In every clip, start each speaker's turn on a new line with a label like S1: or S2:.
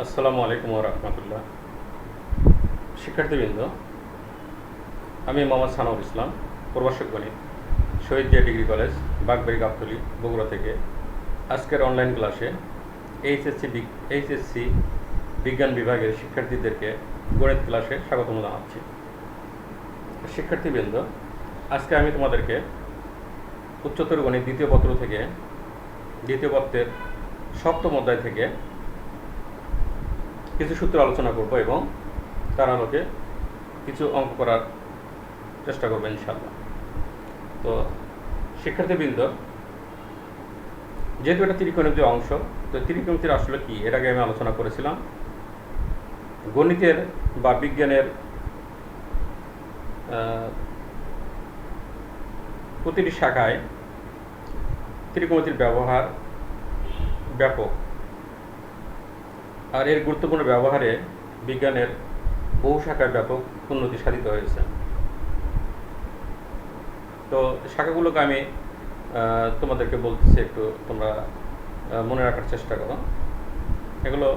S1: আসসালামু আলাইকুম ওয়া রাহমাতুল্লাহ। শিক্ষার্থীবৃন্দ, আমি মোহাম্মদ সানাউল ইসলাম, প্রভাষক গণিত, শহীদ জিয়া ডিগ্রি কলেজ, বাগবাড়ি গাবতলী, বগুড়া থেকে আজকের অনলাইন ক্লাসে এইচএসসি বিজ্ঞান বিভাগের শিক্ষার্থীদেরকে গণিত ক্লাসে স্বাগতম জানাচ্ছি। শিক্ষার্থীবৃন্দ, আজকে আমি তোমাদেরকে উচ্চতর গণিত দ্বিতীয় পত্র থেকে দ্বিতীয় পত্রের সপ্তম অধ্যায় থেকে কিছু সূত্র আলোচনা করব এবং তার আলোকে কিছু অঙ্ক করার চেষ্টা করবো ইনশাআল্লাহ। তো শিক্ষার্থীবৃন্দ, যেহেতু এটা ত্রিকোণমিতির অংশ, তো ত্রিকোণমিতির আসলে কি এর আগে আমি আলোচনা করেছিলাম। গণিতের বা বিজ্ঞানের প্রতিটি শাখায় ত্রিকোণমিতির ব্যবহার ব্যাপক, আর এর গুরুত্বপূর্ণ ব্যবহারে বিজ্ঞানের বহু শাখায় ব্যাপক উন্নতি সাধিত হয়েছে। তো শাখাগুলোকে আমি তোমাদেরকে বলতেছি, একটু তোমরা মনে রাখার চেষ্টা করো। এগুলো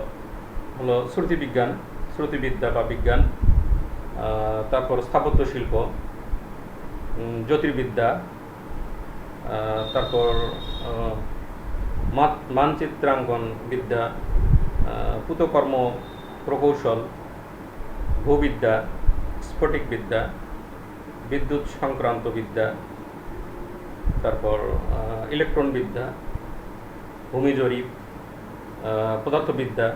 S1: হলো শ্রুতিবিজ্ঞান, শ্রুতিবিদ্যা বা বিজ্ঞান, তারপর স্থাপত্য শিল্প, জ্যোতির্বিদ্যা, তারপর মানচিত্রাঙ্কন বিদ্যা, পূতকর্ম প্রকৌশল, ভূবিদ্যা, স্ফটিক বিদ্যা, বিদ্যুৎ সংক্রান্ত বিদ্যা, তারপর ইলেকট্রন বিদ্যা, ভূমি জরিপ, পদার্থবিদ্যা,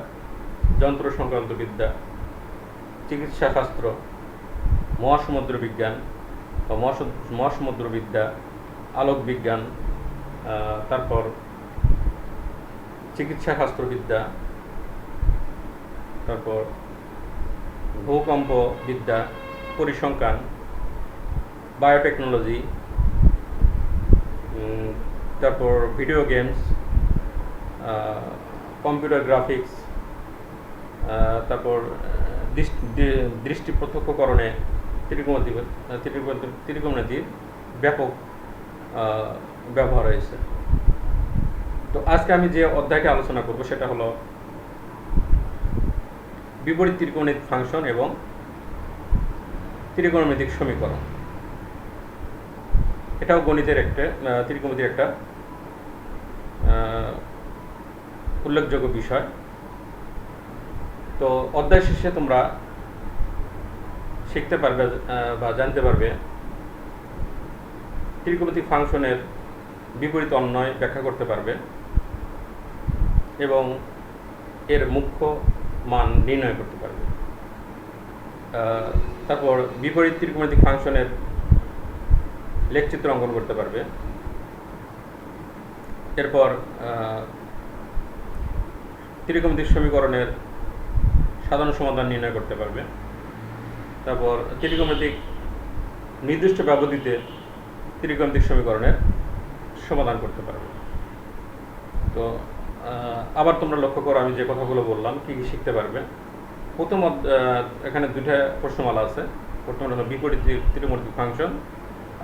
S1: যন্ত্র সংক্রান্ত বিদ্যা, চিকিৎসা শাস্ত্র, মহাসমুদ্র বিজ্ঞান বা মহাসমুদ্র বিদ্যা, আলোক বিজ্ঞান, তারপর চিকিৎসা শাস্ত্রবিদ্যা, তারপর ভূকম্প বিদ্যা, পরিসংখ্যান, বায়োটেকনোলজি, তারপর ভিডিও গেমস, কম্পিউটার গ্রাফিক্স, তারপর দৃষ্টি প্রত্যক্ষকরণে ত্রিকোণমিতির ব্যাপক ব্যবহার রয়েছে। তো আজকে আমি যে অধ্যায়টি আলোচনা করব সেটা হলো বিপরীত ত্রিকোণমিতিক ফাংশন এবং ত্রিকোণমিতিক সমীকরণ। এটাও গণিতের একটা ত্রিকোণমিতির একটা উল্লেখযোগ্য বিষয়। তো অধ্যায় শেষে তোমরা শিখতে পারবে বা জানতে পারবে ত্রিকোণমিতিক ফাংশনের বিপরীত অন্বয় ব্যাখ্যা করতে পারবে এবং এর মুখ্য মান নির্ণয় করতে পারবে। তারপর বিপরীত ত্রিকোণমিতিক ফাংশনের লেখচিত্র অঙ্কন করতে পারবে। এরপর ত্রিকোণমিতিক সমীকরণের সাধারণ সমাধান নির্ণয় করতে পারবে। তারপর ত্রিকোণমিতিক নির্দিষ্ট ব্যবধিতে ত্রিকোণমিতিক সমীকরণের সমাধান করতে পারবে। তো আবার তোমরা লক্ষ্য করো, আমি যে কথাগুলো বললাম কী কী শিখতে পারবে। প্রথম এখানে দুইটা প্রশ্নমালা আছে। প্রথমটা হলো বিপরীত ত্রিকোণমিতিক ফাংশন,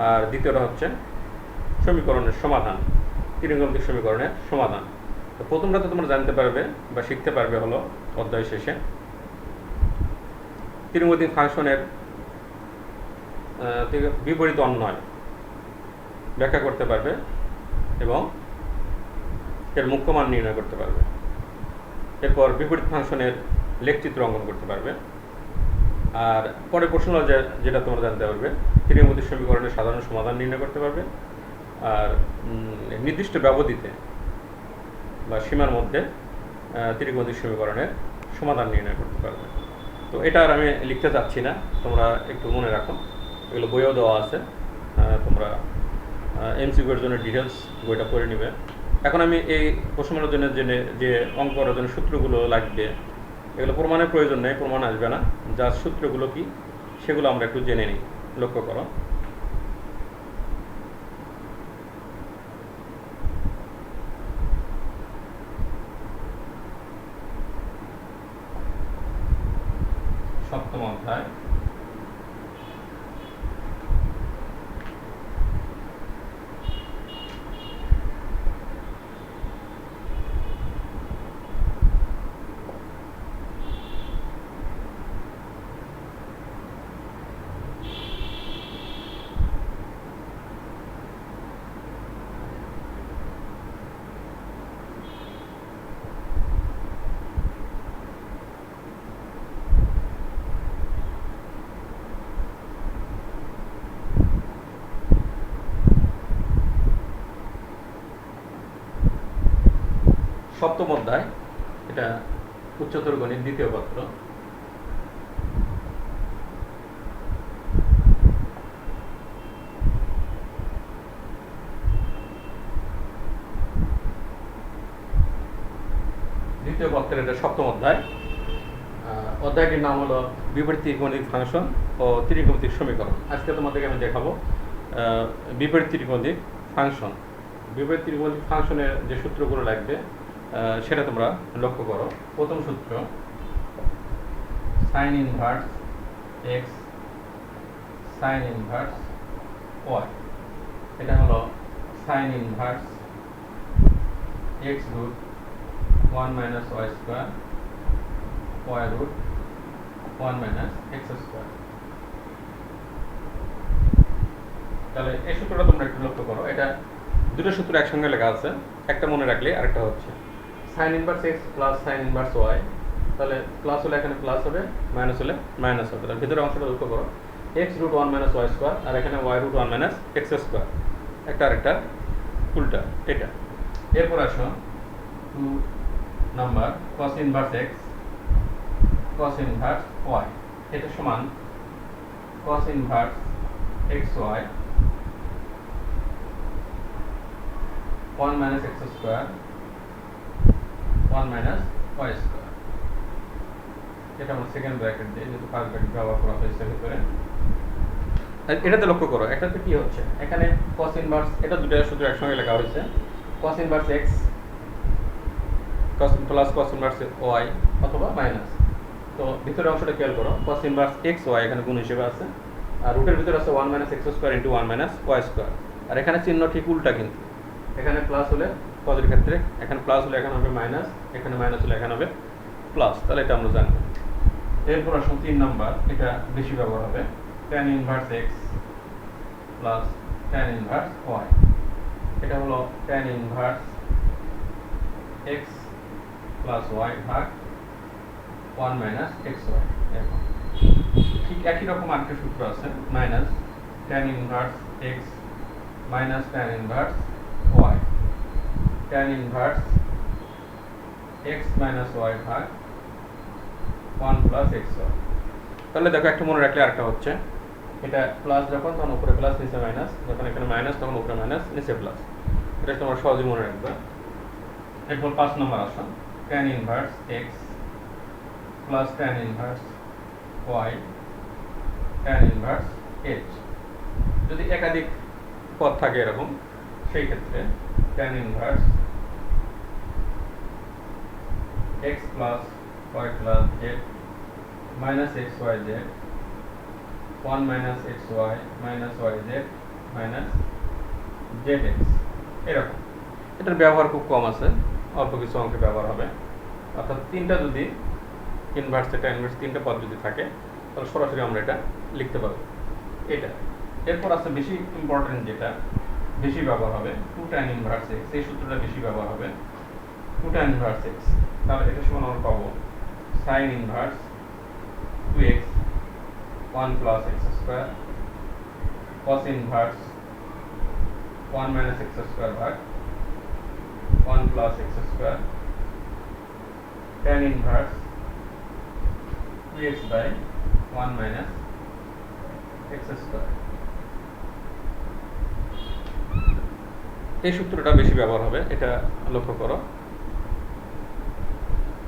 S1: আর দ্বিতীয়টা হচ্ছে সমীকরণের সমাধান, ত্রিকোণমিতিক সমীকরণের সমাধান। তো প্রথমটা তো তোমরা জানতে পারবে বা শিখতে পারবে হলো অধ্যায় শেষে ত্রিকোণমিতিক ফাংশনের বিপরীত অন্বয় ব্যাখ্যা করতে পারবে এবং এর মুখ্য মান নির্ণয় করতে পারবে। এরপর বিপরীত ফাংশনের লেখচিত্র অঙ্কন করতে পারবে। আর পরের প্রশ্ন যেটা তোমরা জানতে পারবে, ত্রিকোণমিতিক সমীকরণের সাধারণ সমাধান নির্ণয় করতে পারবে আর নির্দিষ্ট ব্যবধিতে বা সীমার মধ্যে ত্রিকোণমিতিক সমীকরণের সমাধান নির্ণয় করতে পারবে। তো এটা আর আমি লিখতে চাচ্ছি না, তোমরা একটু মনে রাখো, এগুলো বইও দেওয়া আছে, তোমরা এমসিকিউর জন্য ডিটেলস বইটা পড়ে নেবে। এখন আমি এই প্রশ্নমালার জন্য যে অঙ্ক করার জন্য সূত্রগুলো লাগবে, এগুলো প্রমাণের প্রয়োজন নেই, প্রমাণ আসবে না, যার সূত্রগুলো কি সেগুলো আমরা একটু জেনে নিই। লক্ষ্য করো, সপ্তম অধ্যায় সপ্তম অধ্যায়, এটা উচ্চতর গণিত দ্বিতীয় পত্র। দ্বিতীয় পত্রের এটা সপ্তম অধ্যায়। অধ্যায়টির নাম হলো বিপরীত ত্রিকোণমিতিক ফাংশন ও ত্রিকোণমিতিক সমীকরণ। আজকে তোমাদেরকে আমি দেখাবো বিপরীত ত্রিকোণমিতিক ফাংশন। বিপরীত ত্রিকোণমিতিক ফাংশনের যে সূত্রগুলো লাগবে সেটা তোমরা লক্ষ্য করো। প্রথম সূত্র sine inverse x sine inverse y. এটা হলো sine inverse x root 1 minus y square y root 1 minus x square। তাহলে এই সূত্রটা তোমরা একটু লক্ষ্য করো। এটা দুটো সূত্র একসঙ্গে লেখা আছে, একটা মনে রাখলে আরেকটা হচ্ছে sin inverse x plus sin inverse y। তাহলে প্লাস হলে এখানে প্লাস হবে, মাইনাস হলে মাইনাস হবে। তাহলে ভিতরের অংশটা লক্ষ্য করো, x root 1 minus y square আর এখানে y root 1 minus x square, একটা আরেকটা উল্টা এটা। এরপর আসো 2 number cos inverse x cos inverse y। এটা সমান cos inverse xy 1 minus x square 1 minus y square। এটা আমরা সেকেন্ড ব্র্যাকেট দিয়ে, যেহেতু ফার্স্ট ব্র্যাকেট ব্যবহার করা হয়েছে ভিতরে। এটাতে লক্ষ্য করো, এটাতে কি হচ্ছে, এখানে cos ইনভার্স, এটা দুটো সূত্র একসঙ্গে লেখা হয়েছে, cos inverse x plus cos inverse y অথবা মাইনাস। তো ভিতরের অংশটা খেয়াল করো, cos ইনভার্স x y এখানে গুণ হিসেবে আছে, আর রুটের ভিতরে আছে 1 minus x square into 1 minus y square। আর এখানে চিহ্ন ঠিক উল্টা, কিন্তু এখানে প্লাস হলে cos এর ক্ষেত্রে এখানে প্লাস হলে এখানে হবে মাইনাস, এখানে মাইনাস হলে এখানে হবে প্লাস। তাহলে এটা আমরা জানি। এরপর আসুন 3 নাম্বার, এটা বেশি ব্যবহার হবে, tan inverse x plus tan inverse y। এটা হলো tan inverse x plus y ভাগ 1 minus xy। ঠিক একই রকম আরেকটা সূত্র আছে, minus tan inverse x minus tan inverse y, tan inverse x minus y ভাগ 1 প্লাস xy। তাহলে দেখো, একটা মনে রাখলে আরেকটা হচ্ছে, এটা প্লাস যখন তখন উপরে প্লাস নিচে মাইনাস, যখন এখানে মাইনাস তখন উপরে মাইনাস নিচে প্লাস। এটা তোমরা সহজে মনে রাখবে। এরপর 5 নম্বর আসো, tan inverse x plus tan inverse y tan inverse h। যদি একাধিক পদ থাকে এরকম, সেই ক্ষেত্রে tan inverse x plus y plus z minus x y z 1 minus x y minus y z minus z x। এরকম এটার ব্যবহার খুব কম আছে, অল্প কিছু অঙ্কে ব্যবহার হবে। অর্থাৎ তিনটা যদি ইনভার্স tan ইনভার্স তিনটা পদ যদি থাকে, তাহলে সরাসরি আমরা এটা লিখতে পারবো এটা। এরপর আছে বেশি ইম্পর্টেন্ট, যেটা বেশি ব্যবহার হবে 2 tan ইনভার্স x। এই সূত্রটা বেশি ব্যবহার হবে, 2 tan ইনভার্স x। তাহলে এটা সমান আমরা পাবো sin inverse 2x 1 plus x square cos inverse 1 minus x square ভাগ 1 plus x square tan inverse 2x by 1 minus x square। এই সূত্রটা বেশি ব্যবহার হবে, এটা লক্ষ্য করো।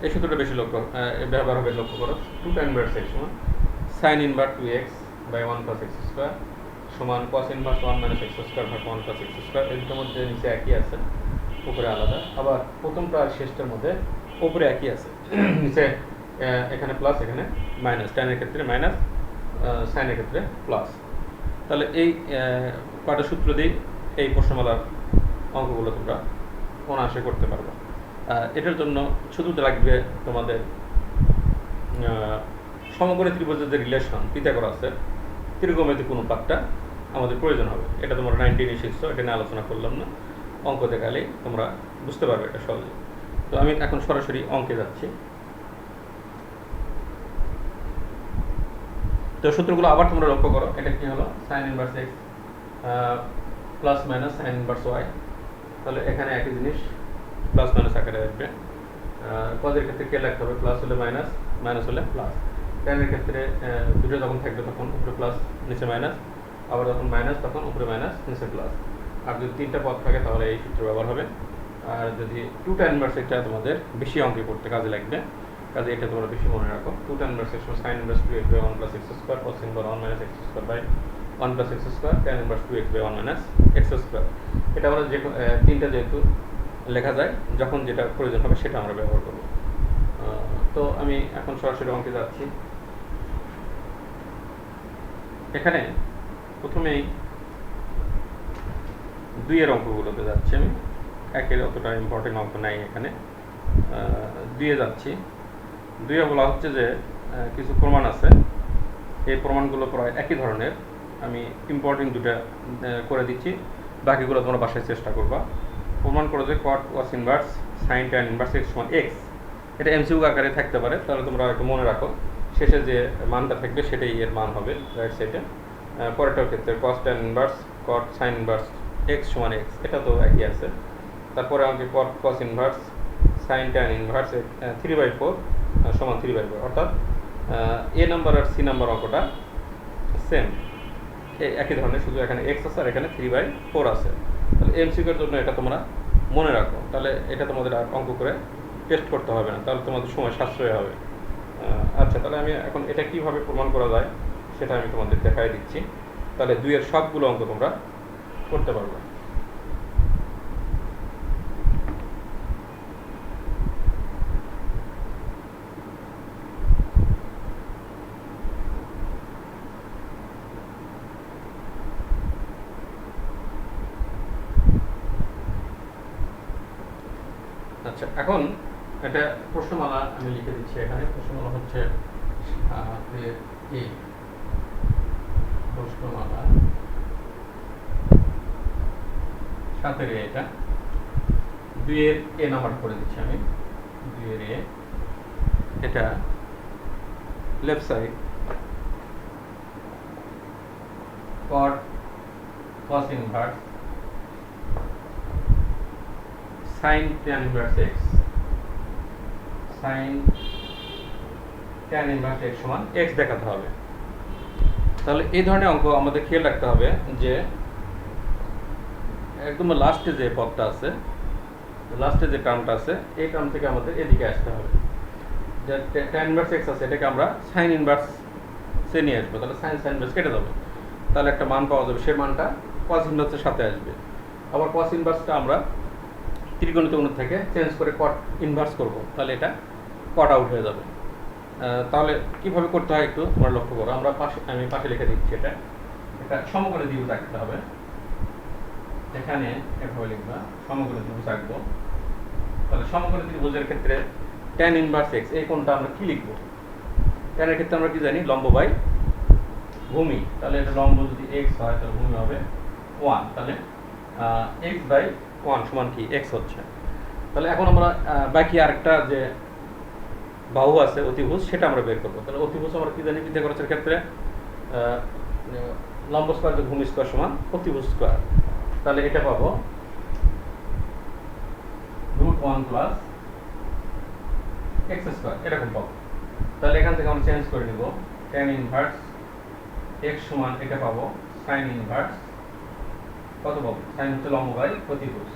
S1: এই সূত্রটা বেশি ব্যবহার হবে, লক্ষ্য করো। 2 tan ইনভার্স x সমান sin inverse 2x by 1 plus x square সমান cos inverse 1 minus x square ভাগ 1 plus x square। এর মধ্যে নিচে একই আছে, উপরে আলাদা। আবার প্রথমটা আর শেষটার মধ্যে উপরে একই আছে, নিচে এখানে প্লাস এখানে মাইনাস, tan এর ক্ষেত্রে মাইনাস, sin এর ক্ষেত্রে প্লাস। তাহলে এই কয়টা সূত্র দিয়ে এই প্রশ্নমালার অঙ্কগুলো তোমরা অনায়াসে করতে পারবে। এটার জন্য শুধু লাগবে তোমাদের সমকোণী ত্রিভুজের যে রিলেশন পিথাগোরাসের ত্রিকোণমিতিক অনুপাতটা আমাদের প্রয়োজন হবে। এটা তোমরা 19 শিখছো, এটা নিয়ে আলোচনা করলাম না, অঙ্ক দেখালেই তোমরা বুঝতে পারবে এটা সহজে। তো আমি এখন সরাসরি অঙ্কে যাচ্ছি। তো সূত্রগুলো আবার তোমরা লক্ষ্য করো। এটা কি হলো, sin inverse x plus minus sin inverse y। তাহলে এখানে একই জিনিস প্লাস মাইনাস আকারে আসবে। কজের ক্ষেত্রে কে রাখতে হবে, প্লাস হলে মাইনাস, মাইনাস হলে প্লাস। ট্যানের ক্ষেত্রে দুটো যখন থাকবে তখন উপরে প্লাস নিচে মাইনাস, আবার যখন মাইনাস তখন উপরে মাইনাস নিচে প্লাস। আর যদি তিনটা পদ থাকে তাহলে এই সূত্র ব্যবহার হবে। আর যদি 2 tan ইনভার্স, এটা তোমাদের বেশি অঙ্কে করতে কাজে লাগবে, কাজে এটা তোমরা বেশি মনে রাখো। 2 tan inverse sin inverse 2x by 1 plus x square cos inverse 1 minus x square by 1 plus x square tan inverse 2x by 1 minus x square। এটা আমরা যে তিনটা যেহেতু লেখা যায়, যখন যেটা প্রয়োজন হবে সেটা আমরা ব্যবহার করব। তো আমি এখন সরাসরি অঙ্কে যাচ্ছি। এখানে প্রথমেই 2 এর অঙ্কগুলোতে যাচ্ছি আমি, একের অতটা ইম্পর্টেন্ট অঙ্ক নাই এখানে। 2 এ যাচ্ছি। 2 এ বলা হচ্ছে যে কিছু প্রমাণ আছে, এই প্রমাণগুলো প্রায় একই ধরনের। আমি ইম্পর্টেন্ট দুটা করে দিচ্ছি, বাকিগুলো তোমরা বাসায় চেষ্টা করবা। প্রমাণ করো যে cot cos inverse sin tan inverse x সমান x। এটা এমসিকিউ আকারে থাকতে পারে, তাহলে তোমরা একটু মনে রাখো, শেষে যে মানটা থাকবে সেটাই এর মান হবে রাইট সাইডে। পরেরটার ক্ষেত্রে cos tan inverse cot sin inverse x সমান x, এটা তো একই আছে। তারপরে আমাকে cot cos inverse sin tan inverse 3/4 সমান 3/4, অর্থাৎ এ নাম্বার আর সি নাম্বার অঙ্কটা সেম, একই ধরনের, শুধু এখানে x আছে আর এখানে 3/4 আছে। তাহলে এমসিকিউর জন্য এটা তোমরা মনে রাখো, তাহলে এটা তোমাদের আর অঙ্ক করে টেস্ট করতে হবে না, তাহলে তোমাদের সময় সাশ্রয় হবে। আচ্ছা, তাহলে আমি এখন এটা কিভাবে প্রমাণ করা যায় সেটা আমি তোমাদের দেখাই দিচ্ছি, তাহলে 2 এর সবগুলো অঙ্ক তোমরা করতে পারবে। আচ্ছা, এখন এটা প্রশ্নমালা আমি লিখে দিচ্ছি এখানে। প্রশ্নমালা হচ্ছে প্রশ্নমালা 7 এর এটা 2 এর এ নাম্বার করে দিচ্ছি আমি। 2 এর এ, এটা left side cot cos inverse sin tan inverse x, sin tan inverse x সমান x দেখাতে হবে। তাহলে এই ধরনের অঙ্ক আমাদের খেয়াল রাখতে হবে যে একদম লাস্টে যে পদটা আছে, লাস্টে যে টার্মটা আছে, এই টার্ম থেকে আমাদের এদিকে আসতে হবে। যে tan ইনভার্স x আছে এটাকে আমরা sin ইনভার্স সে নিয়ে আসবো, তাহলে sin ইনভার্স কেটে যাবে, তাহলে একটা মান পাওয়া যাবে, সেই মানটা cos ইনভার্সের সাথে আসবে। আবার cos ইনভার্সটা আমরা ত্রিকোণিত অনু থেকে চেঞ্জ করে cot ইনভার্স করব, তাহলে এটা cot আউট হয়ে যাবে। তাহলে কিভাবে করতে হয় একটু তোমরা লক্ষ্য করো। আমি পাশে লিখে দিচ্ছি, এটা একটা সমকোণী ত্রিভুজ আঁকতে হবে। এখানে এভাবে লিখবা, সমকোণী ত্রিভুজ আঁকবো। তাহলে সমকোণী ত্রিভুজের ক্ষেত্রে tan ইনভার্স x, এই কোণটা আমরা কি লিখবো? tan এর ক্ষেত্রে আমরা কি জানি, লম্ব বাই ভূমি। তাহলে এটা লম্ব যদি x হয় তাহলে ভূমি হবে 1, তাহলে x বাই 1 সমান কি x হচ্ছে। তাহলে এখন আমরা বাকি আরেকটা যে বাহু আছে অতিভুজ, সেটা আমরা বের করবো। তাহলে অতিভুজ আমরা কি জানি, পিথাগোরাসের ক্ষেত্রে লম্ব স্কয়ার যোগ ভূমি স্কয়ার সমান অতিভুজ স্কয়ার। তাহলে এটা পাবো √1 প্লাস x স্কয়ার, এরকম পাবো। তাহলে এখান থেকে আমরা চেঞ্জ করে নিব, tan ইনভার্স x সমান এটা পাবো sin ইনভার্স, কত পাবো, sin হচ্ছে লম্ব বাই অতিভুজ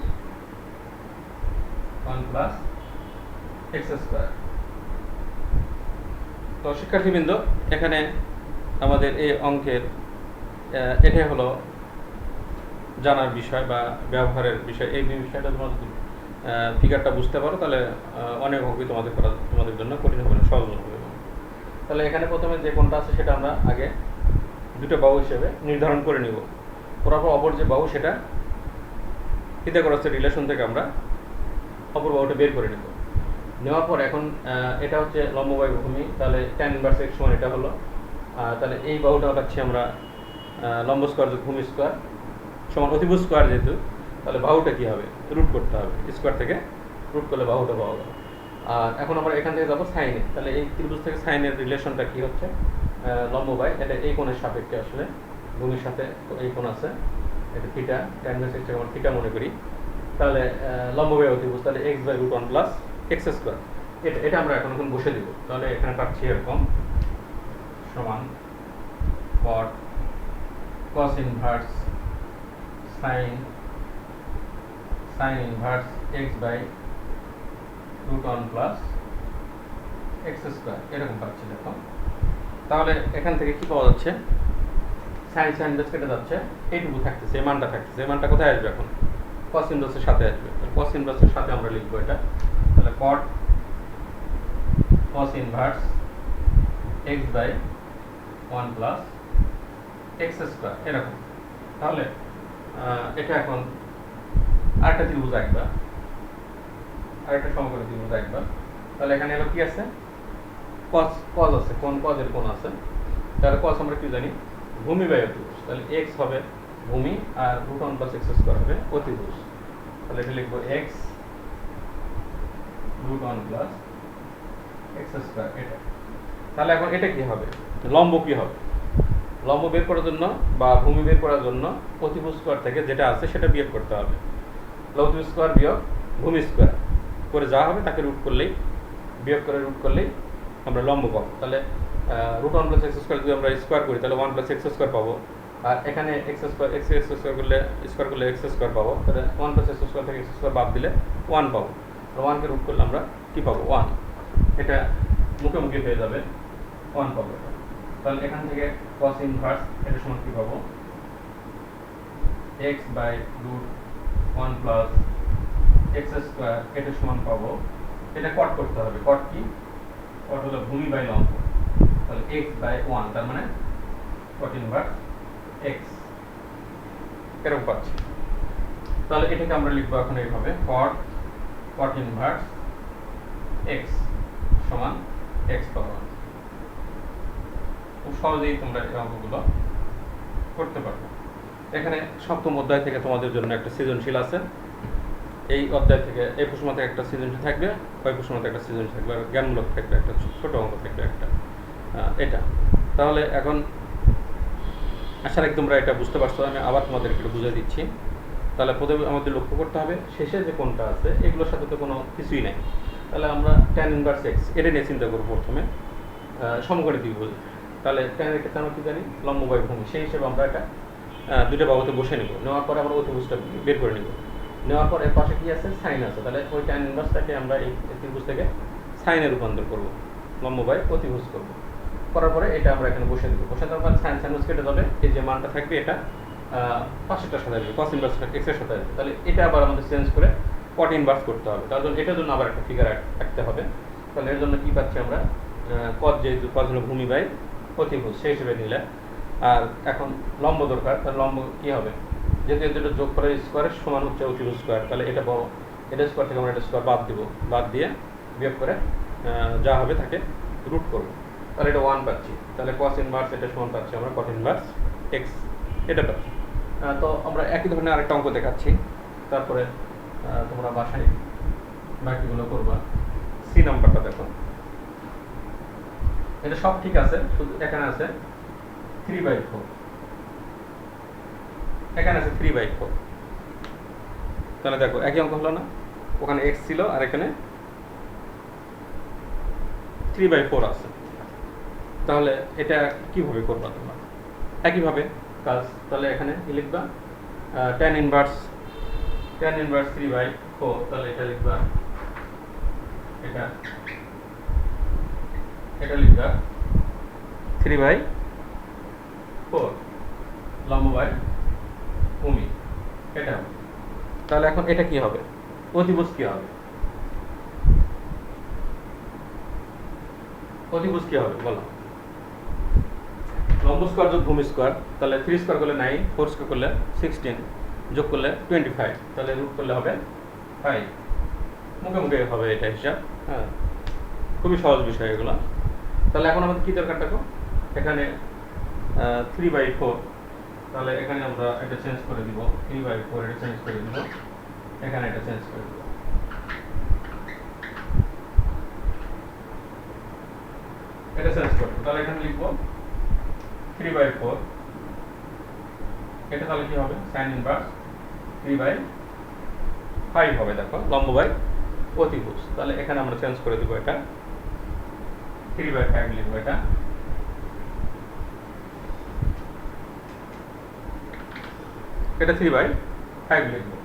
S1: 1 প্লাস x স্কয়ার। তো শিক্ষার্থীবৃন্দ, এখানে আমাদের এই অঙ্কের এটাই হলো জানার বিষয় বা ব্যবহারের বিষয়। এই বিষয়টা তোমরা যদি ফিগারটা বুঝতে পারো তাহলে অনেক অঙ্কই তোমাদের জন্য কঠিন হবে না, সহজ হবে। তাহলে এখানে প্রথমে যে কোণটা আছে সেটা আমরা আগে দুটো বাহু হিসেবে নির্ধারণ করে নিব, করার পর অপর যে বাহু সেটা পিথাগোরাসের রিলেশন থেকে আমরা অপর বাহুটা বের করে নেব। নেওয়ার পর এখন এটা হচ্ছে লম্ব বাই ভূমি, তাহলে tan ইনভার্স x সমান এটা হলো। তাহলে এই বাহুটা পাচ্ছি আমরা লম্ব স্কয়ার যোগ ভূমি স্কয়ার সমান অতিভুজ স্কয়ার, যেহেতু তাহলে বাহুটা কি হবে, রুট করতে হবে, স্কয়ার থেকে রুট করলে বাহুটা পাওয়া যাবে। আর এখন আমরা এখান থেকে যাবো সাইনে, তাহলে এই ত্রিভুজ থেকে সাইনের রিলেশনটা কি হচ্ছে, লম্ব বাই এটা এই কোণের সাপেক্ষে আসলে ভূমির সাথে এই কোণ আছে, এটা থিটা, tan ইনভার্স x আমরা থিটা মনে করি। তাহলে লম্ব বাই অতিভুজ, তাহলে x by √1 plus x square. এটা আমরা এখন বসে দিব। তাহলে এখানে পাচ্ছি এরকম সমান cot cos inverse sine inverse x by root one plus x square, এরকম পাচ্ছি দেখো। তাহলে এখান থেকে কি পাওয়া যাচ্ছে, সাইন ইনভার্স কেটে যাচ্ছে, এইটুকু থাকতেছে, এই মানটা থাকতেছে। এই মানটা কোথায় আসবে এখন, কস ইনভার্সের সাথে আসবে। কস ইনভার্সের সাথে আমরা লিখবো এটা। তাহলে cot cos inverse x by one plus x square, এরকম। তাহলে এটা এখন আরেকটা ত্রিভুজ আঁকবা, আরেকটা সমকোণী ত্রিভুজ আঁকবা। তাহলে এখানে এলো কি আছে, কস আছে, কজের কোণ আছে। তাহলে কস আমরা কি জানি, ভূমি বাই অতিভুজ। তাহলে এক্স হবে ভূমি আর root one plus x square হবে অতিভুজ। তাহলে এটা লিখবো x root one plus x square, এটা। তাহলে এখন এটা কি হবে, লম্ব কি হবে, লম্ব বের করার জন্য বা ভূমি বের করার জন্য অতিভুজ স্কোয়ার থেকে যেটা আছে সেটা বিয়োগ করতে হবে। অতিভুজ স্কোয়ার বিয়োগ ভূমি স্কোয়ার করে যা হবে তাকে রুট করলেই, বিয়োগ করে রুট করলেই আমরা লম্ব পাবো। তাহলে root one plus x square যদি আমরা স্কোয়ার করি তাহলে ওয়ান প্লাস এক্স স্কোয়ার পাবো। আর এখানে এক্স স্কোয়ার করলে এক্স স্কোয়ার পাবো। তাহলে ওয়ান প্লাস এক্স স্কোয়ার থেকে এক্স স্কোয়ার বাদ দিলে ওয়ান পাবো। আর ওয়ানকে রুট করলে আমরা কী পাবো, ওয়ান। এটা মুখোমুখি হয়ে যাবে, ওয়ান পাবো। তাহলে এখান থেকে কস ইনভার্স এটা সমান কী পাবো, x by root one plus x square, এটা সমান পাবো। এটা কট করতে হবে, কট কি, কট হলো ভূমি বাই লম্ব। তাহলে এক্স বাই ওয়ান, তার মানে কট ইনভার্স এক্স, এরকম পাচ্ছি। তাহলে এটাকে আমরা লিখবো এখন এইভাবে, কট ইনভার্স এক্স সমান এক্স পাওয়ার। খুব সহজেই তোমরা এই অঙ্কগুলো করতে পারবে। এখানে সপ্তম অধ্যায় থেকে তোমাদের জন্য একটা সৃজনশীল আছে। এই অধ্যায় থেকে এই প্রশ্ন থেকে একটা সৃজনশীল থাকবে, ওই প্রশ্ন থেকে একটা সৃজনশীল থাকবে, আর জ্ঞানমূলক থাকবে একটা, ছোট অঙ্ক থাকবে একটা, এটা। তাহলে এখন আশা রাখি তোমরা এটা বুঝতে পারছো। আমি আবার তোমাদের একটু বুঝিয়ে দিচ্ছি। তাহলে প্রথমে আমাদের লক্ষ্য করতে হবে শেষে যে কোনটা আছে এগুলোর সাথে তো কোনো কিছুই নাই। তাহলে আমরা ট্যান ইনভার্স এক্স এটা নিয়ে চিন্তা করবো প্রথমে, সমকোণী ত্রিভুজ। তাহলে ট্যানের ক্ষেত্রে আমরা কি জানি, লম্ব বাই ভূমি। সেই হিসেবে আমরা এটা দুইটা বাহুতে বসে নেব। নেওয়ার পরে আমরা অতিভুজটা বের করে নেব। নেওয়ার পর এর পাশে কি আছে, সাইন আছে। তাহলে ওই ট্যান ইনভার্সটাকে আমরা এই ত্রিভুজ থেকে সাইনে রূপান্তর করব, লম্ব বাই অতিভুজ করব। করার পরে এটা আমরা এখানে বসে দেবো। বসে দেওয়ার পর সাইন সাইন কেটে যাবে, এই যে মানটা থাকবে এটা পাশেরটার সাথে আসবে, কস ইনভার্স এক্স এর সাথে আসবে। তাহলে এটা আবার আমাদের চেঞ্জ করে কট ইনভার্স করতে হবে। তার জন্য এটার জন্য আবার একটা ফিগার রাখতে হবে। তাহলে এর জন্য কি পাচ্ছি আমরা, কট, যেহেতু কস হলো ভূমি বাই অতিভুজ সেই হিসেবে নিলে। আর এখন লম্ব দরকার, তাহলে লম্ব কি হবে, যেহেতু এর দুটো যোগ করে স্কোয়ারের সমান হচ্ছে অতিভুজ স্কোয়ার। তাহলে এটা বড়, এটা স্কোয়ার থেকে আমরা এটা স্কোয়ার বাদ দিব, বাদ দিয়ে বিয়োগ করে যা হবে তাকে রুট করবো। তাহলে এটা ওয়ান পাচ্ছি। তাহলে কস ইনভার্স এটা সমান পাচ্ছি আমরা কট ইনভার্স এক্স, এটা পাচ্ছি। তো আমরা একই ধরনের আরেকটা অঙ্ক দেখাচ্ছি, তারপরে তোমরা বাসায় বাকিগুলো করবা। সি নাম্বারটা দেখো, এটা সব ঠিক আছে, শুধু এখানে আছে 3/4, এখানে আছে 3/4। তাহলে দেখো একই অঙ্ক হলো না, ওখানে এক্স ছিল আর এখানে 3/4 আছে। তাহলে এটা কিভাবে করবা তোমরা, একইভাবে কাজ। তাহলে এখানে কি লিখবা, ট্যান ইনভার্স 3/4। তাহলে এটা লিখবা, এটা লিখবা 3/4 লম্ব বাই ভূমি, এটা হবে। তাহলে এখন এটা কি হবে, অতিভুজ কি হবে, অতিভুজ কি হবে বলো, লম্ব স্কোয়ার যোগ ভূমি স্কোয়ার। তাহলে 3 স্কোয়ার করলে 9, 4 স্কোয়ার করলে 16, যোগ করলে 25। তাহলে রুট করলে হবে 5, মুখে মুখে হবে এটা হিসাব। হ্যাঁ, খুবই সহজ বিষয় এগুলো। তাহলে এখন আমাদের কি দরকার দেখো, এখানে 3/4। তাহলে এখানে আমরা এটা চেঞ্জ করে দিব, 3/4 এটা চেঞ্জ করে দিব, এখানে এটা চেঞ্জ করে দিব। এটা চেঞ্জ করব, তাহলে এখানে লিখবো 3/4। এটা তাহলে কি হবে, sin ইনভার্স 3/5 হবে। দেখো লম্ব বাই অতিভুজ। তাহলে এখানে আমরা চেঞ্জ করে দিব, এটা 3/5 লিখবো, এটা এটা 3/5 লিখবো,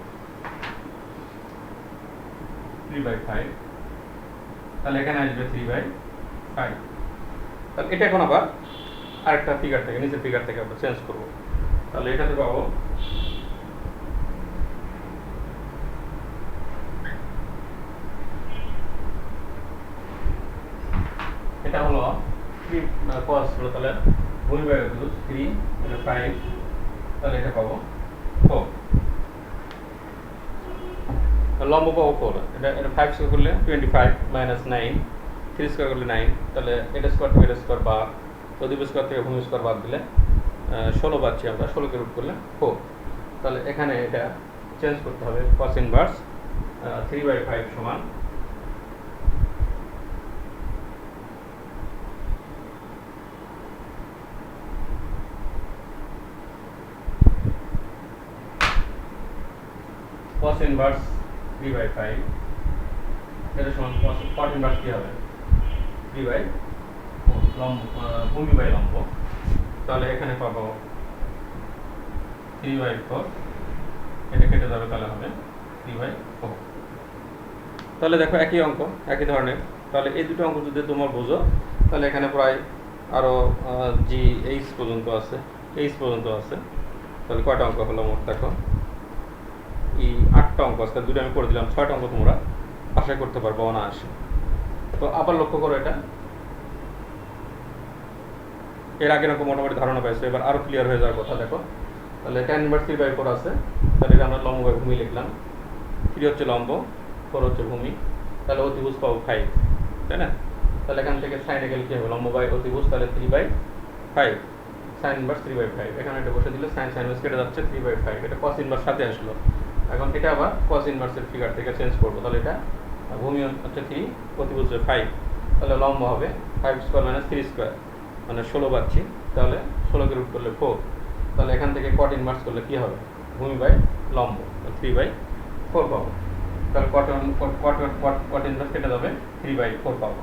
S1: 3/5। তাহলে এখানে আসবে 3/5। তাহলে এটা এখন আবার আরেকটা ফিগার থেকে, নিচের ফিগার থেকে আমরা চেঞ্জ করবো। তাহলে এটাতে পাবো এটা হলো 3 cos হলো, তাহলে ভূমি বাই অতিভুজ 3/5, তাহলে এটা পাবো 4। লম্ব পাবো 4। এটা 5 স্কোয়ার করলে 25 মাইনাস 9, 3 স্কোয়ার করলে 9, তাহলে এটা স্কোয়ার থেকে এটা স্কোয়ার বাদ, অতিভুজ স্কোয়ার থেকে ভূমি স্কোয়ার বাদ দিলে 16 পাচ্ছি আমরা, 16কে রুট করলে 4। তাহলে এখানে এটা চেঞ্জ করতে হবে, cos ইনভার্স 3/5 সমান cos ইনভার্স 3/5, এটা সমান cot ইনভার্স কি হবে 3/4, ভূমি বাই লম্ব। তাহলে এখানে পাবো 3/4, এটা কেটে যাবে, তাহলে হবে 3/4। তাহলে দেখো একই অঙ্ক, একই ধরনের। তাহলে এই দুটো অঙ্ক যদি তোমার বোঝো, তাহলে এখানে প্রায় আরও GH পর্যন্ত আছে, H পর্যন্ত আছে। তাহলে কয়টা অঙ্ক হলো মোট দেখো, 8টা অঙ্ক আছে। দুটো আমি করে দিলাম, 6টা অঙ্ক তোমরা আশা করতে পারবো অনায়াসে। তো আবার লক্ষ্য করো, এটা এর আগের অঙ্ক মোটামুটি ধারণা পাইছো, এবার আরও ক্লিয়ার হয়ে যাওয়ার কথা। দেখো তাহলে tan ইনভার্স 3/4 আছে, তাহলে এটা আমরা লম্ব বাই ভূমি লিখলাম। 3 হচ্ছে লম্ব, 4 হচ্ছে ভূমি, তাহলে অতিভুজ পাবো 5, তাই না? তাহলে এখান থেকে সাইন এঙ্গেল কি হবে, লম্ব বাই অতিভুজ, তাহলে 3/5, সাইন ইনভার্স 3/5। এখানে এটা বসে দিলে সাইন ইনভার্স কেটে যাচ্ছে 3/5, এটা cos ইনভার্স সাথে আসলো। এখন এটা আবার cos ইনভার্সের ফিগার থেকে চেঞ্জ করবো। তাহলে এটা ভূমি হচ্ছে 3, অতিভুজ 5, তাহলে লম্ব হবে 5 স্কোয়ার মাইনাস 3 স্কোয়ার, মানে 16 পাচ্ছি। তাহলে 16কে রুট করলে 4, তাহলে এখান থেকে cot ইনভার্স করলে কি হবে, ভূমি বাই লম্ব 3/4 পাবো। তাহলে cot ইনভার্স কেটে যাবে, 3/4 পাবো।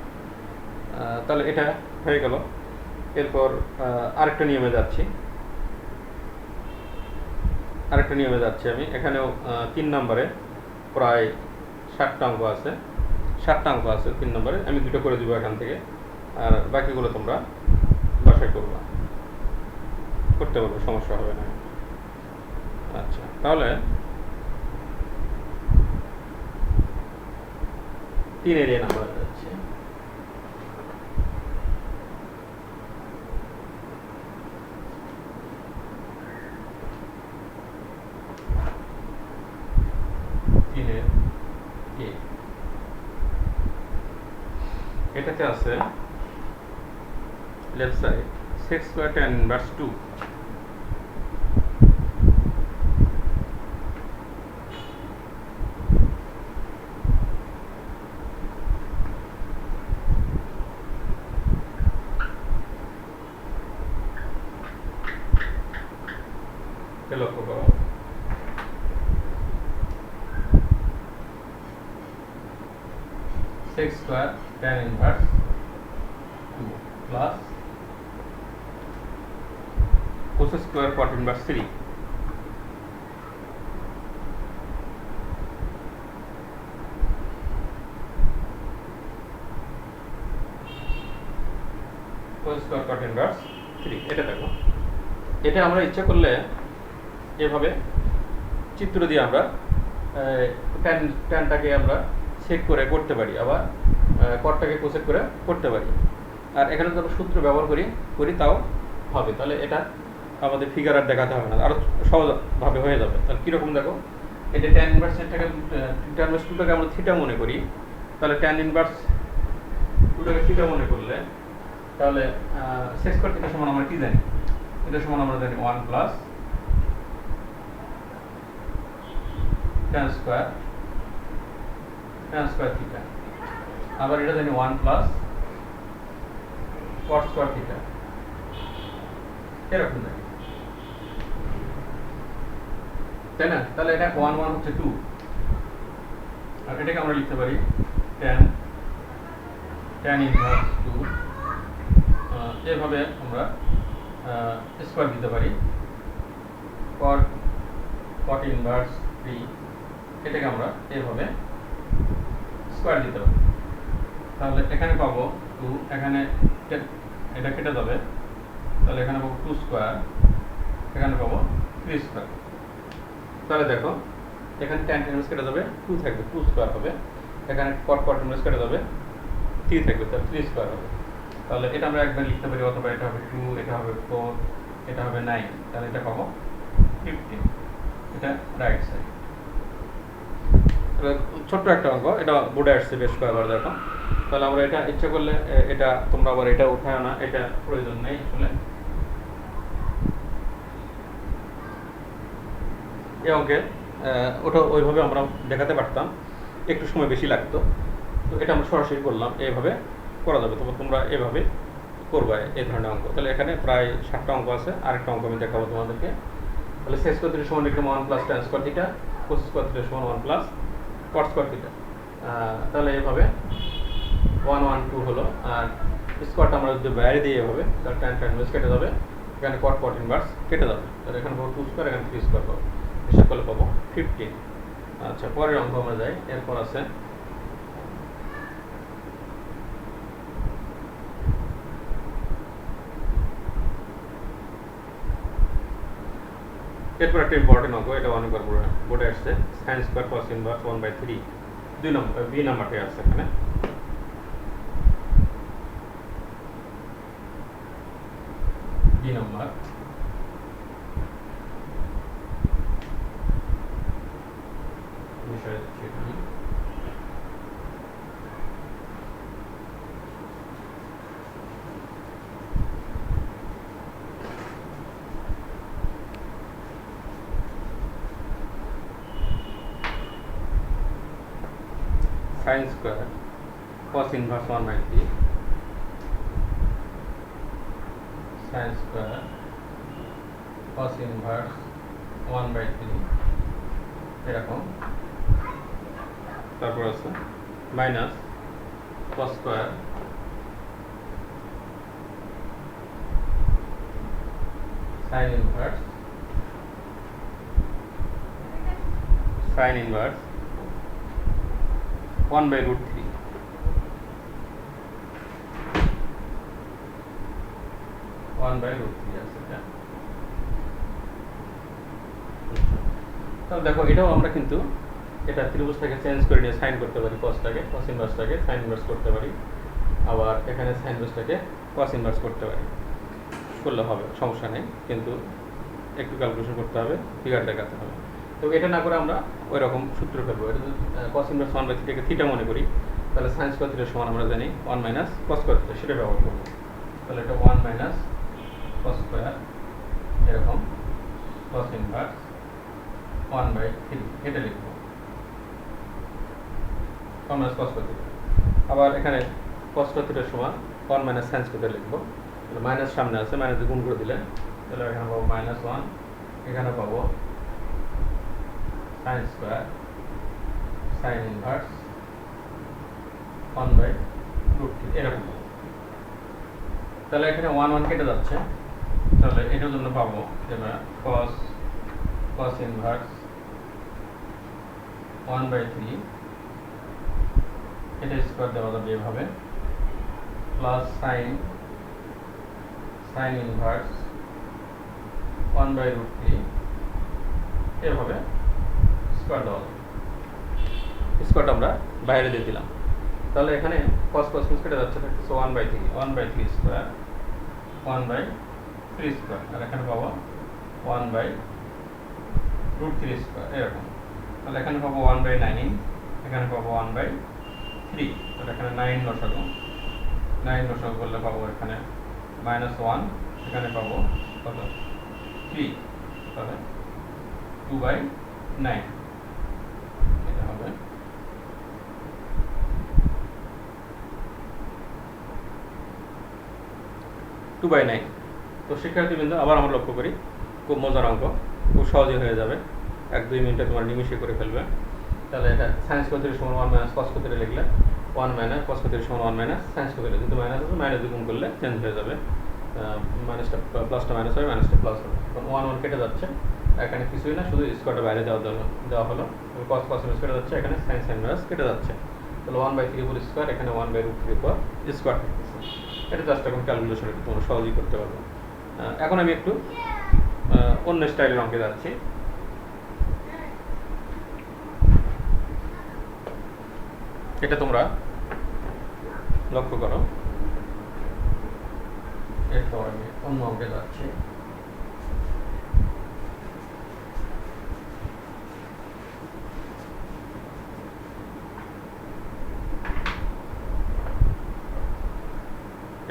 S1: তাহলে এটা হয়ে গেল। এরপর আরেকটা নিয়মে যাচ্ছি, আমি এখানেও 3 নম্বরে প্রায় 7টা অঙ্ক আছে, 3 নম্বরে। আমি দুটো করে দিব এখান থেকে, আর বাকিগুলো তোমরা বাসায় করতে পারবো, সমস্যা হবে না। আচ্ছা, তাহলে 3 এরিয়া নাম্বার যাচ্ছে। এটাতে আছে left side sec square tan inverse 2, লক্ষ্য করো। sec square tan inverse 2 plus cos square cot inverse 3। cos square cot inverse 3, এটা দেখো। এটা আমরা ইচ্ছা করলে এভাবে চিত্র দিয়ে আমরা ট্যানটাকে আমরা সেক করে করতে পারি, আবার কটটাকে কোসেক করে করতে পারি। আর এখানে যদি আমরা সূত্র ব্যবহার করি তাও হবে। তাহলে এটা আমাদের ফিগার আর দেখাতে হবে না, আরও সহজভাবে হয়ে যাবে। তাহলে কীরকম দেখো, এটা ট্যান ইনভার্সটাকে ট্যান ইনভার্স 2টাকে আমরা থিটা মনে করি। তাহলে ট্যান ইনভার্স 2টাকে থিটা মনে করলে, তাহলে সেক স্কয়ার থিটা সমান আমরা কি জানি, এটা সমান আমরা জানি 1 প্লাস tan স্কয়ার থিটা। আবার এটা জানি 1 প্লাস cot স্কয়ার থিটা, এরকম জানি, তাই না? তাহলে এটা 1 1 হচ্ছে 2, আর এটাকে আমরা লিখতে পারি tan ইনভার্স 2, এভাবে আমরা স্কোয়ার দিতে পারি। cot ইনভার্স 3, এটাকে আমরা এভাবে স্কোয়ার দিতে পারি। তাহলে এখানে পাবো 2, এখানে এটা কেটে যাবে, তাহলে এখানে পাবো 2 স্কোয়ার, এখানে পাবো 3 স্কোয়ার। তাহলে দেখো এখানে tan ইনভার্স কেটে যাবে, 2 থাকবে, 2 স্কোয়ার হবে। এখানে cot ইনভার্স কেটে যাবে, 3 থাকবে, তাহলে 3 স্কোয়ার হবে। তাহলে এটা আমরা একবার লিখতে পারি, অথবা এটা হবে 2, এটা হবে 4, এটা হবে 9, তাহলে এটা পাবো 15, এটা রাইট সাইড। ছোট্ট একটা অঙ্ক, এটা বোর্ডে আসছে বেশ কয়েকবার দেখো। তাহলে আমরা এটা ইচ্ছা করলে এটা তোমরা আবার এটা উঠায় না, এটা প্রয়োজন নেই আসলে। এই অঙ্কে ওটা ওইভাবে আমরা দেখাতে পারতাম, একটু সময় বেশি লাগতো। তো এটা আমরা সরাসরি করলাম, এইভাবে করা যাবে। তবে তোমরা এভাবে করবে এই ধরনের অঙ্ক। তাহলে এখানে প্রায় 7টা অঙ্ক আছে, আরেকটা অঙ্ক আমি দেখাবো তোমাদেরকে। তাহলে sec স্কয়ার থিটা সমান লিখলাম 1 plus tan square theta, cos square theta সমান 1 প্লাস cot স্কয়ার থিটা। তাহলে এভাবে 1 1 2 হলো। আর স্কোয়ারটা আমরা যদি বাইরে দিয়ে এভাবে, তাহলে tan ইনভার্স কেটে যাবে, এখানে cot ইনভার্স কেটে যাবে, তাহলে এখানে পাবো 2 স্কোয়ার, এখানে 3 স্কোয়ার পাবো, হিসাব করলে পাবো 15। আচ্ছা, পরের অঙ্ক আমরা যাই। এরপর আছে এরপর একটা ইম্পর্টেন্ট অঙ্ক, এটা অনেকবার বোর্ডে আসছে, sin square cos inverse 1/3, 2 number B নাম্বারটাই আছে এখানে। বি নাম্বার বিষয় হচ্ছে কি, sin square cos inverse 1/3, sin square cos inverse 1/3 এরকম। তারপর আছে minus cos square sin inverse 1/√3, আছে এটা। তাহলে দেখো এটাও আমরা কিন্তু এটা ত্রিভুজটাকে চেঞ্জ করে নিয়ে সাইন করতে পারি, cosটাকে cos ইনভার্সটাকে sin ইনভার্স করতে পারি, আবার এখানে sin ইনভার্সটাকে cos ইনভার্স করতে পারি, করলে হবে, সমস্যা নেই। কিন্তু একটু ক্যালকুলেশন করতে হবে, ফিগার দেখাতে হবে। তো এটা না করে আমরা ওই রকম সূত্র ফেলবো। এটা যদি cos ইনভার্স 1/3 কে থিটা মনে করি, তাহলে sin স্কয়ার থিটা সমান আমরা জানি 1 মাইনাস cos স্কয়ার থিটা, সেটা ব্যবহার করবো। তাহলে এটা 1 মাইনাস cos স্কয়ার এরকম cos ইনভার্স 1/3, এটা লিখবো 1 মাইনাস cos স্কয়ার থিটা। আবার এখানে cos স্কয়ার থিটা সমান 1 মাইনাস sin স্কয়ার থিটা লিখবো। তাহলে মাইনাস সামনে আছে, মাইনাস গুণ করে দিলে তাহলে এখানে পাবো -1, এখানে পাবো sin স্কয়ার sin ইনভার্স 1/√3 এরকম। তাহলে এখানে 1 1 কেটে যাচ্ছে, তাহলে এটার জন্য পাবো যে আমরা cos ইনভার্স 1/3, এটা স্কয়ার দেওয়া যাবে এভাবে, প্লাস sin ইনভার্স 1/√3 এভাবে স্কয়ার দেওয়া যাবে। স্কয়ারটা আমরা বাইরে দিয়ে দিলাম। তাহলে এখানে cos কেটে যাচ্ছে, 1/3 স্কয়ার 1/3 স্কয়ার, আর এখানে পাবো 1/√3 স্কয়ার এরকম। তাহলে এখানে পাবো 1/9, এখানে পাবো 1/3, তাহলে এখানে 9 লসাগু করলে পাবো এখানে -1, এখানে পাবো কত 3, তাহলে 2/9, এটা হবে 2/9। তো শিক্ষার্থীবৃন্দ, আবার আমরা লক্ষ্য করি, খুব মজার অঙ্ক, খুব সহজে হয়ে যাবে, 1-2 মিনিটে তোমার নিমিষে করে ফেলবে। তাহলে এটা সাইন স্কোয়ার থিটা সমান 1 মাইনাস কস থিটা লিখলে 1 মাইনাস কস থিটা সমান 1 মাইনাস সাইন স্কোয়ার থিটা, কিন্তু মাইনাস আছে, মাইনাস দিয়ে গুণ করলে চেঞ্জ হয়ে যাবে, মাইনাসটা প্লাসটা মাইনাস হবে, মাইনাসটা প্লাস হবে। এখন 1 1 কেটে যাচ্ছে, এখানে কিছুই না, শুধু স্কোয়ারটা বাইরে দেওয়া হলো, কস কস কেটে যাচ্ছে, এখানে সাইন সাইন মাইনাস কেটে যাচ্ছে, তাহলে 1/3 হোল স্কোয়ার, এখানে 1/√3 পর স্কোয়ার থাকতেছে। এটা জাস্ট এখন ক্যালকুলেশন একটু তোমরা সহজেই করতে পারবে। এখন আমি একটু অন্য স্টাইলের অঙ্কে যাচ্ছি। এটা তোমরা লক্ষ্য করো, এরপর আমি অন্য অঙ্কে যাচ্ছি।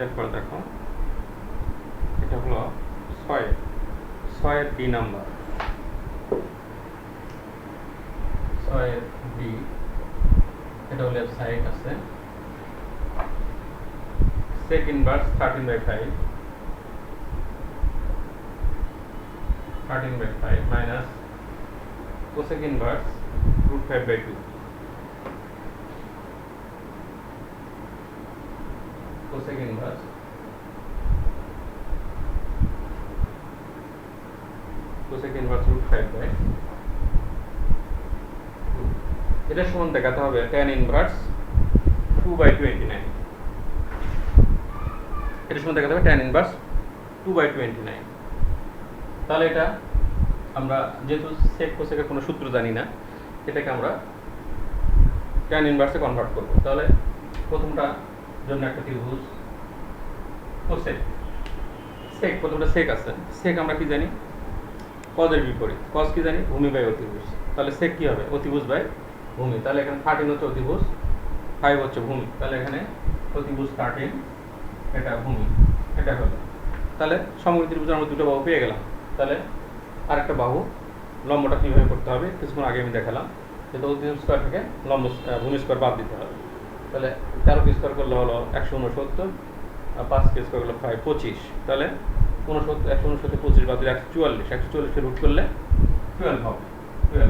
S1: এরপর দেখো, এটা হলো 6 বি নাম্বার, 6 বি, এটা হলো সাইড আছে sec inverse 13/5 minus cosec inverse √5/2, cosec inverse √5/2, এটা সমান দেখাতে হবে tan inverse 2/29, এটা সমান দেখাতে হবে tan inverse 2/29। তাহলে এটা আমরা যেহেতু sec cosec এর কোনো সূত্র জানি না, এটাকে আমরা tan inverse এ কনভার্ট করব। তাহলে প্রথমটা জন্য একটা ত্রিভুজ cosec, sec, প্রথমটা sec আছে, sec আমরা কি জানি, cos এর বিপরীত, cos কি জানি, ভূমি বাই অতিভুজ, তাহলে sec কি হবে, অতিভুজ বাই ভূমি, তাহলে এখানে 13 হচ্ছে অতিভুজ, 5 হচ্ছে ভূমি, তাহলে এখানে অতিভুজ 13, এটা ভূমি, এটা হলো। তাহলে সমকোণী ত্রিভুজে আমরা দুটো বাহু পেয়ে গেলাম। তাহলে আরেকটা বাহু লম্বটা কীভাবে করতে হবে কিছুক্ষণ আগে আমি দেখালাম, যেহেতু অতিভুজ স্কোয়ার থেকে ভূমি স্কোয়ার বাদ দিতে হবে। তাহলে 13 কে স্কোয়ার করলে হলো 169, আর 5 কে স্কোয়ার করলে 25, তাহলে 169 25 বাদ দিলে 144 কে রুট করলে 12 হবে, এটা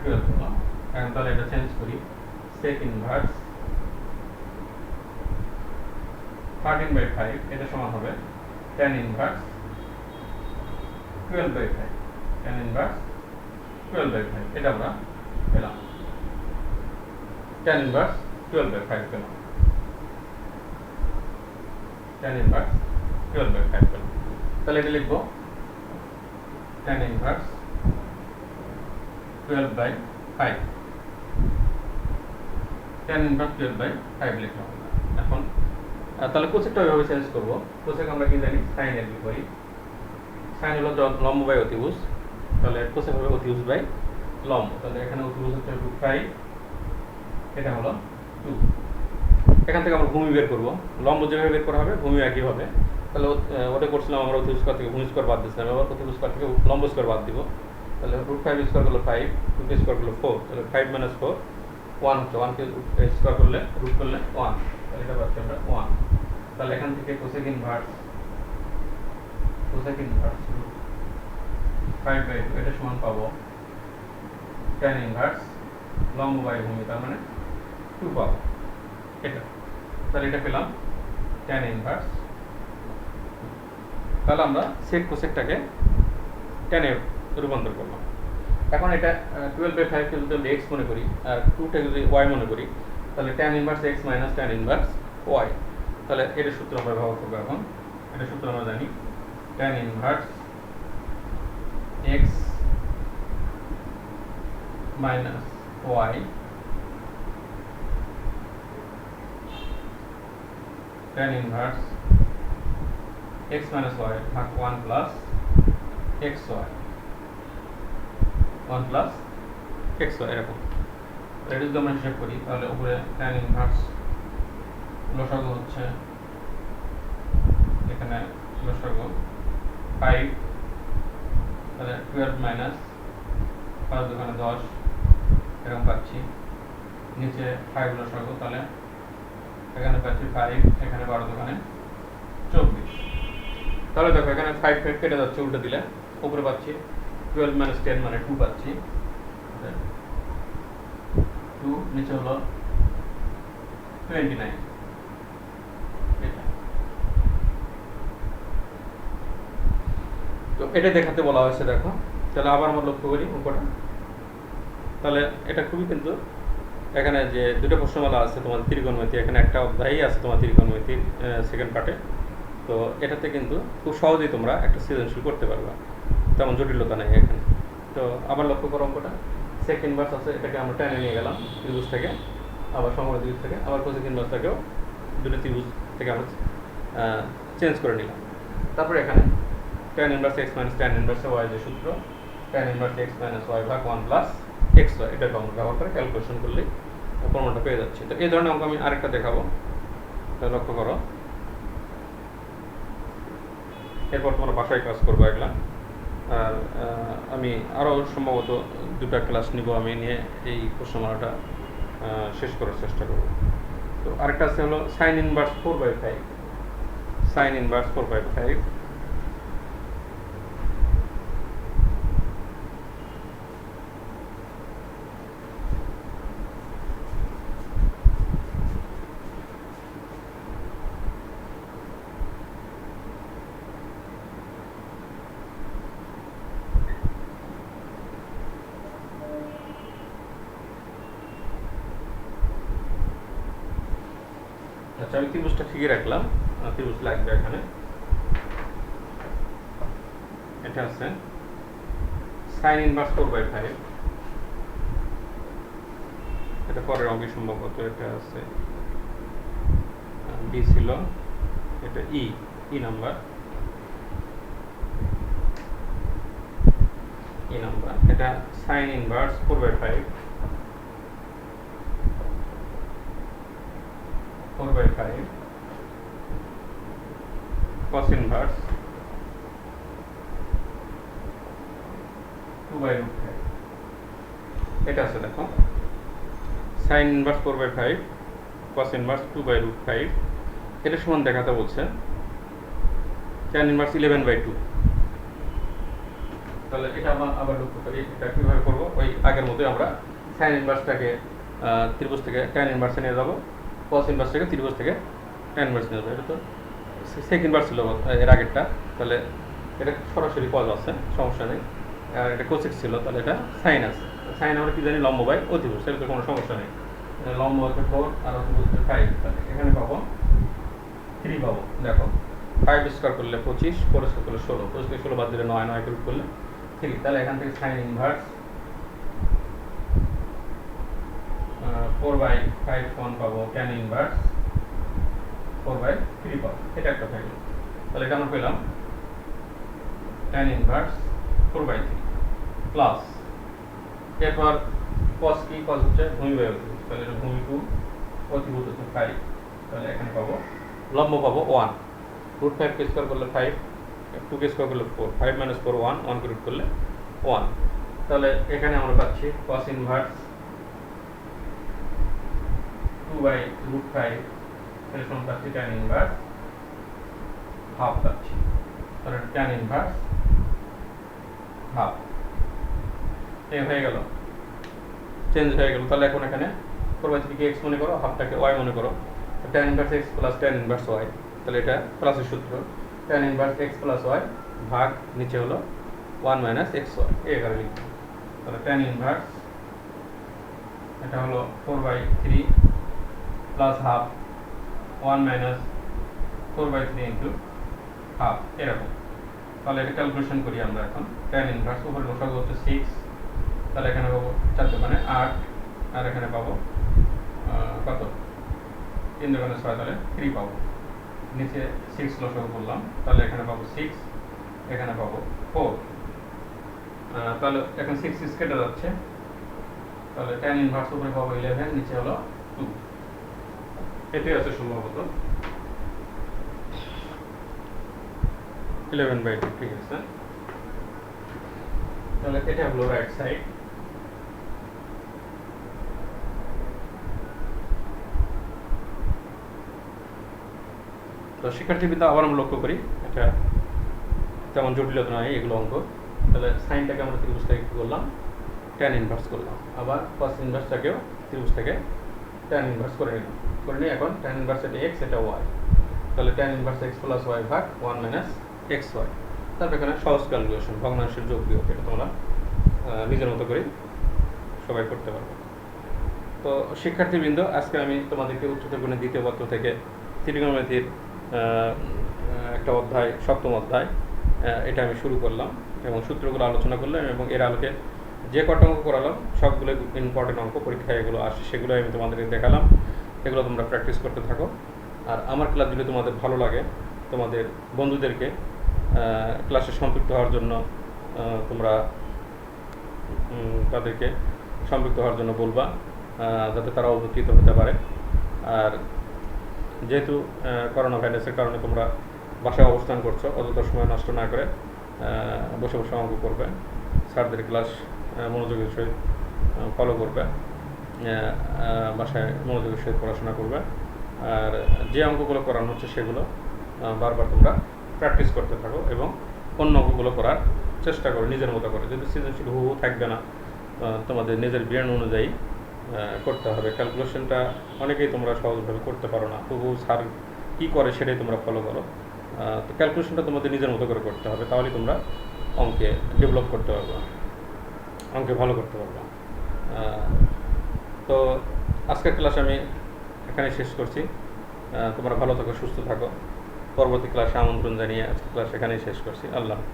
S1: 12 হলো। এখন তাহলে এটা চেঞ্জ করি, sec ইনভার্স 13/5, এটা সমান হবে tan ইনভার্স 12/5, tan ইনভার্স 12/5, এটা আমরা পেলাম, tan ইনভার্স 12/5 পেলাম, tan ইনভার্স 12/5 পেলাম। তাহলে এটা লিখবো tan ইনভার্স 12/5, tan ইনভার্স 12/5 লিখলাম। এখন তাহলে কোসেকটা ওইভাবে চেঞ্জ করব। কোসেক আমরা কি জানি, সাইন এর বিপরীত, সাইন হলো লম্ব বাই অতিভুজ, তাহলে কোসেক হবে অতিভুজ বাই লম্ব, তাহলে এখানে অতিভুজ হচ্ছে √5, এটা হলো 2। এখান থেকে আমরা ভূমি বের করব, লম্ব যেভাবে বের করা হবে ভূমি একই হবে। তাহলে ওটা করছিলাম আমরা অতিভুজ স্কোয়ার থেকে ভূমি স্কোয়ার বাদ দিচ্ছিলাম, এবার অতিভুজ স্কোয়ার থেকে লম্ব স্কোয়ার বাদ দিব। তাহলে √5 স্কোয়ার করলে 5, 2 স্কোয়ার করলে 4, তাহলে 5 - 4 1 হচ্ছে, 1 কে স্কোয়ার করলে রুট করলে 1, তাহলে এটা পাচ্ছি আমরা 1। তাহলে এখান থেকে কোসেক ইনভার্স 5/2, এটা সমান পাবো tan ইনভার্স লম্ব বাই ভূমি, তার মানে 2 পাবো এটা। তাহলে এটা পেলাম tan ইনভার্স। তাহলে আমরা sec কোসেকটাকে tan এ রূপান্তর করলাম। এখন এটা 12/5 কে যদি আমরা x মনে করি আর 2 কে যদি y মনে করি, তাহলে tan inverse x minus tan inverse y, তাহলে এটা সূত্র আমরা ব্যবহার করব। এখন এটা সূত্র আমরা জানি, tan inverse x minus y tan inverse x minus y ভাগ 1 প্লাস xy, 1 প্লাস xy, এরকম। এটা যদি আমরা হিসাব করি তাহলে উপরে tan ইনভার্স লসাগু হচ্ছে, এখানে লসাগু 5, তাহলে 12 মাইনাস 5 দোকানে 10, এরকম পাচ্ছি। নিচে 5 লসাগু, তাহলে এখানে পাচ্ছি 5, এখানে 12 দোকানে 24। তাহলে দেখো এখানে 5 কেটে যাচ্ছে উল্টো দিলে, উপরে পাচ্ছি 12 - 10 মানে 2 পাচ্ছি, 2, নিচে হলো 29। এটা তো এটা দেখাতে বলা হয়েছে, দেখো। তাহলে আবার আমরা লক্ষ্য করি অঙ্কটা। তাহলে এটা খুবই কিন্তু এখানে যে দুটো প্রশ্নমালা আছে তোমাদের ত্রিকোণমিতি, এখানে একটা অধ্যায়ই আছে তোমার ত্রিকোণমিতির সেকেন্ড পার্টে। তো এটাতে কিন্তু খুব সহজেই তোমরা একটা সৃজনশীল করতে পারবা, তেমন জটিলতা নেই এখানে। তো আবার লক্ষ্য করো অঙ্কটা, সেক ইনভার্স আছে, এটাকে আমরা টেনে নিয়ে গেলাম ত্রিভুজ থেকে, আবার সমগ্র ত্রিভুজ থেকে, আবার কোসেক ইনভার্সটাকেও দুটো ত্রিভুজ থেকে আমরা চেঞ্জ করে নিলাম। তারপরে এখানে tan inverse x minus tan inverse y যে সূত্র, tan inverse x minus y ভাগ 1 প্লাস xy, এটাকে আমরা ব্যবহার করে ক্যালকুলেশন করলেই প্রমাণটা পেয়ে যাচ্ছে। তো এই ধরনের অঙ্ক আমি আরেকটা দেখাবো, তা লক্ষ্য করো। এরপর তোমরা বাসায় কাজ করবো এগুলা। আর আমি আরও সম্ভবত দুটো ক্লাস নিব, আমি নিয়ে এই প্রশ্নমালাটা শেষ করার চেষ্টা করব। তো আরেকটা আছে হলো সাইন ইনভার্স 4/5, সাইন ইনভার্স 4/5। আচ্ছা, আমি ত্রিভুজটা ঠিকই রাখলাম, ত্রিভুজ লাগবে এখানে। এটা আছে সাইন ইনভার্স 4/5, এটা পরের অঙ্কে সম্ভবত এটা আছে বি ছিল, এটা ই নাম্বার, এটা সাইন ইনভার্স 4/5 cos ইনভার্স 2/5। এটা আছে দেখো, সাইন ইনভার্স 4/5 cos ইনভার্স 2/5, এটা সমান দেখাতে বলছে tan ইনভার্স 11/2। তাহলে এটা আবার লক্ষ্য করি, এটা কীভাবে করবো, ওই আগের মতোই আমরা সাইন ইনভার্সটাকে ত্রিভুজ থেকে tan ইনভার্সে নিয়ে যাবো, cos ইনভার্সটাকে ত্রিভুজ থেকে tan ইনভার্স নিয়ে যাবো। এটা তো সেক ইনভার্স ছিল এর আগেরটা, তাহলে এটা সরাসরি cos আছে, সমস্যা নেই। আর এটা কোসেক ছিল, তাহলে এটা সাইন আছে। সাইন আমরা কি জানি, লম্ব বাই অতিভুজ, সেটা তো কোনো সমস্যা নেই। লম্ব হচ্ছে 4 আর অতিভুজ হচ্ছে 5, তাহলে এখানে পাবো 3 পাবো। দেখো 5 স্কোয়ার করলে 25, 4 স্কোয়ার করলে 16, 25 থেকে 16 বাদ দিলে 9, 9 রুট করলে 3। তাহলে এখান থেকে সাইন ইনভার্স 4/5 1 পাবো, tan ইনভার্স 4/3 পাবো। এটা একটা পাইল, তাহলে এটা আমরা পেলাম tan ইনভার্স 4/3 প্লাস, এরপর cos কি, cos হচ্ছে ভূমি বাই অতিভুজ, তাহলে এটা ভূমি 2, অতিভুজ হচ্ছে 5, তাহলে এখানে পাবো লম্ব পাবো 1, রুট 5 কে স্কোয়ার করলে 5, 2 কে স্কোয়ার করলে 4, 5 - 4 1, 1 কে রুট করলে 1। তাহলে এখানে আমরা পাচ্ছি cos ইনভার্স 2/√5, তাহলে সমান পাচ্ছি tan ইনভার্স হাফ পাচ্ছি। তাহলে tan ইনভার্স হাফ এই হয়ে গেল, চেঞ্জ হয়ে গেল। তাহলে এখন এখানে 4/3 কে x মনে করো, হাফটাকে y মনে করো, tan inverse x plus tan inverse y, তাহলে এটা প্লাসের সূত্র, tan inverse x plus y ভাগ নিচে হলো 1 মাইনাস xy, এই আকারে লিখব। তাহলে tan ইনভার্স এটা হলো 4/3 plus half 1 minus 4/3 into half, এরকম। তাহলে এটা ক্যালকুলেশন করি আমরা এখন। tan ইনভার্স উপরে লসাগু হচ্ছে 6, তাহলে এখানে পাবো 4 দোকানে 8, আর এখানে পাবো কত, 3 দোকানে 6, তাহলে 3 পাবো। নিচে 6 লসাগু করলাম, তাহলে এখানে পাবো 6, এখানে পাবো 4। তাহলে এখন 6 6 কেটে যাচ্ছে, তাহলে tan ইনভার্স উপরে পাবো 11, নিচে হলো 2, এটাই আছে সম্ভবত 11/2, ঠিক আছে। তাহলে এটা হলো রাইট সাইড। তো শিক্ষার্থীবৃন্দ, আবার আমরা লক্ষ্য করি, এটা তেমন জটিলতা নয় এগুলো অঙ্ক। তাহলে সাইনটাকে আমরা ত্রিভুজটাকে কি করলাম, tan ইনভার্স করলাম, আবার cos ইনভার্সটাকেও ত্রিভুজ থেকে tan ইনভার্স করে নিয়ে এখন tan ইনভার্স এটা x এটা y, তাহলে tan inverse x plus y ভাগ 1 মাইনাস xy। তারপর এখানে সহজ ক্যালকুলেশন, ভগ্নাংশের যোগ বিয়োগ, এটা তোমরা নিজের মতো করে সবাই করতে পারবে। তো শিক্ষার্থীবৃন্দ, আজকে আমি তোমাদেরকে উচ্চতর গণিত দ্বিতীয় পত্র থেকে ত্রিকোণমিতির একটা অধ্যায়, সপ্তম অধ্যায়, এটা আমি শুরু করলাম এবং সূত্রগুলো আলোচনা করলাম এবং এর আলোকে যে কটা অঙ্ক করালাম সবগুলো ইম্পর্টেন্ট অঙ্ক, পরীক্ষায় এগুলো আসে, সেগুলো আমি তোমাদেরকে দেখালাম। এগুলো তোমরা প্র্যাকটিস করতে থাকো। আর আমার ক্লাস যদি তোমাদের ভালো লাগে, তোমাদের বন্ধুদেরকে ক্লাসে সম্পৃক্ত হওয়ার জন্য তোমরা তাদেরকে সম্পৃক্ত হওয়ার জন্য বলবা, যাতে তারা উপকৃত হতে পারে। আর যেহেতু করোনা ভাইরাসের কারণে তোমরা বাসায় অবস্থান করছো, অযথা সময় নষ্ট না করে বসে বসে অঙ্ক করবে, স্যারদের ক্লাস মনোযোগের সহিত ফলো করবে, বাসায় মনোযোগের সহিত পড়াশোনা করবে। আর যে অঙ্কগুলো করানো হচ্ছে সেগুলো বারবার তোমরা প্র্যাকটিস করতে থাকো এবং অন্য অঙ্কগুলো করার চেষ্টা করো নিজের মতো করে। যদি সৃজনশীল হু থাকবে না, তোমাদের নিজের ব্রেন অনুযায়ী করতে হবে। ক্যালকুলেশনটা অনেকেই তোমরা সহজভাবে করতে পারো না, তবু স্যার কী করে সেটাই তোমরা ফলো করো। তো ক্যালকুলেশনটা তোমাদের নিজের মতো করে করতে হবে, তাহলে তোমরা অঙ্কে ডেভেলপ করতে পারবে, অঙ্কে ভালো করতে পারবে। তো আজকের ক্লাস আমি এখানে শেষ করছি। তোমরা ভালো থাকো, সুস্থ থাকো। পরবর্তী ক্লাসে আমন্ত্রণ জানিয়ে আজকের ক্লাস এখানেই শেষ করছি। আল্লাহ হাফেজ।